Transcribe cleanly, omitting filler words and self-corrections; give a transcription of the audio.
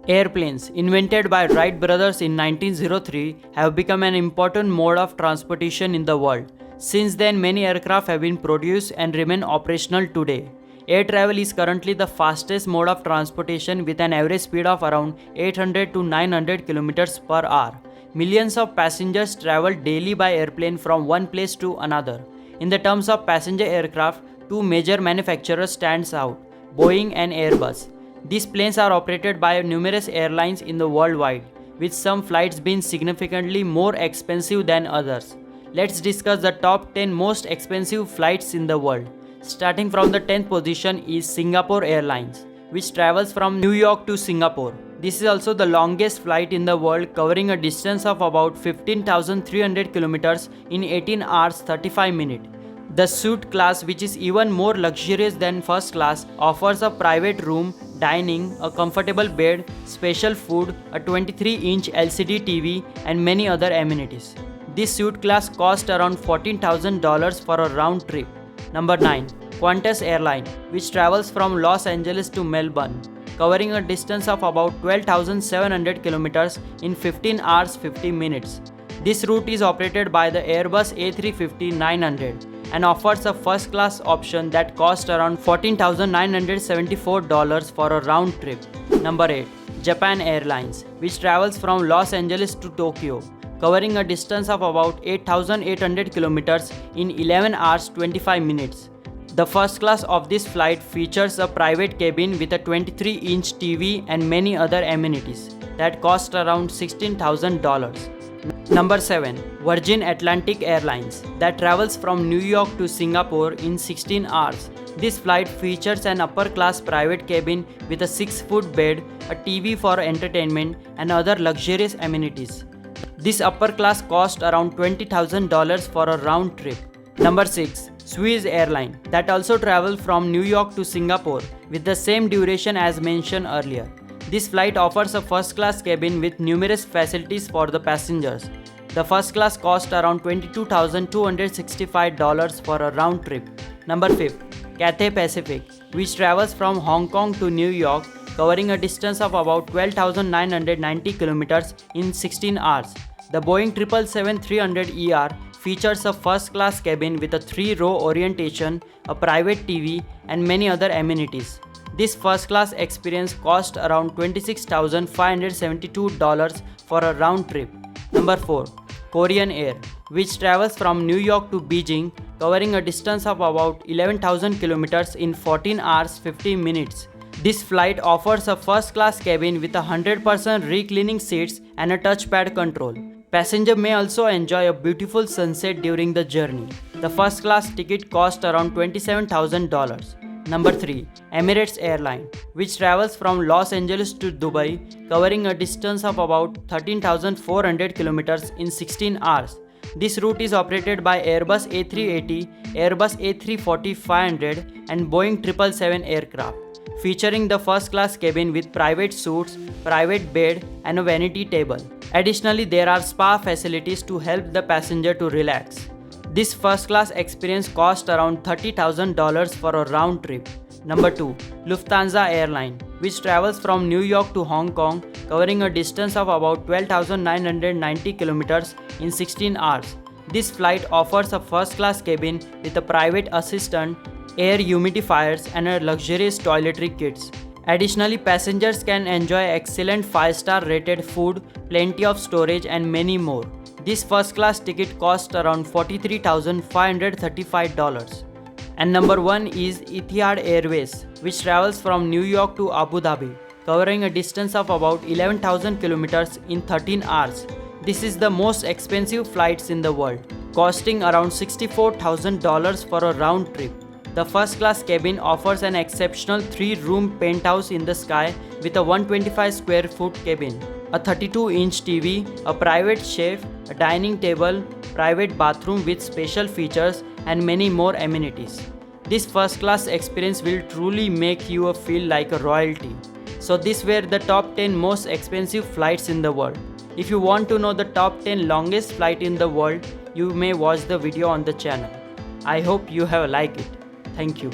Airplanes, invented by Wright brothers in 1903, have become an important mode of transportation in the world. Since then, many aircraft have been produced and remain operational today. Air travel is currently the fastest mode of transportation with an average speed of around 800 to 900 kilometers per hour. Millions of passengers travel daily by airplane from one place to another. In the terms of passenger aircraft, two major manufacturers stands out, Boeing and Airbus. These planes are operated by numerous airlines in the worldwide, with some flights being significantly more expensive than others. Let's discuss the top 10 most expensive flights in the world. Starting from the 10th position is Singapore Airlines, which travels from New York to Singapore. This is also the longest flight in the world, covering a distance of about 15,300 kilometers in 18 hours 35 minutes. The suite class, which is even more luxurious than first class, offers a private room, dining, a comfortable bed, special food, a 23-inch LCD TV, and many other amenities. This suite class costs around $14,000 for a round trip. Number 9. Qantas Airline, which travels from Los Angeles to Melbourne, covering a distance of about 12,700 kilometers in 15 hours 50 minutes. This route is operated by the Airbus A350-900 and offers a first-class option that costs around $14,974 for a round trip. Number 8. Japan Airlines, which travels from Los Angeles to Tokyo, covering a distance of about 8,800 kilometers in 11 hours 25 minutes. The first class of this flight features a private cabin with a 23-inch TV and many other amenities that cost around $16,000. Number 7. Virgin Atlantic Airlines, that travels from New York to Singapore in 16 hours. This flight features an upper-class private cabin with a 6-foot bed, a TV for entertainment, and other luxurious amenities. This upper class cost around $20,000 for a round trip. Number 6. Swiss Airline, that also travels from New York to Singapore with the same duration as mentioned earlier. This flight offers a first-class cabin with numerous facilities for the passengers. The first class cost around $22,265 for a round trip. Number 5. Cathay Pacific, which travels from Hong Kong to New York, covering a distance of about 12,990 kilometers in 16 hours. The Boeing 777-300ER features a first-class cabin with a 3-row orientation, a private TV, and many other amenities. This first-class experience cost around $26,572 for a round trip. Number 4. Korean Air, which travels from New York to Beijing, covering a distance of about 11,000 kilometers in 14 hours 50 minutes. This flight offers a first-class cabin with 100% reclining seats and a touchpad control. Passengers may also enjoy a beautiful sunset during the journey. The first-class ticket costs around $27,000. Number 3. Emirates Airline, which travels from Los Angeles to Dubai, covering a distance of about 13,400 kilometers in 16 hours. This route is operated by Airbus A380, Airbus A340-500, and Boeing 777 aircraft, featuring the first-class cabin with private suites, private bed, and a vanity table. Additionally, there are spa facilities to help the passenger to relax. This first-class experience costs around $30,000 for a round trip. Number 2. Lufthansa Airline, which travels from New York to Hong Kong, covering a distance of about 12,990 kilometers in 16 hours. This flight offers a first-class cabin with a private assistant, air humidifiers, and a luxurious toiletry kits. Additionally, passengers can enjoy excellent 5-star rated food, plenty of storage, and many more. This first-class ticket costs around $43,535. And number 1 is Etihad Airways, which travels from New York to Abu Dhabi, covering a distance of about 11,000 kilometers in 13 hours. This is the most expensive flights in the world, costing around $64,000 for a round trip. The first-class cabin offers an exceptional 3-room penthouse in the sky with a 125 square foot cabin, a 32-inch TV, a private chef, a dining table, private bathroom with special features, and many more amenities. This first-class experience will truly make you feel like a royalty. So these were the top 10 most expensive flights in the world. If you want to know the top 10 longest flight in the world, you may watch the video on the channel. I hope you have liked it. Thank you.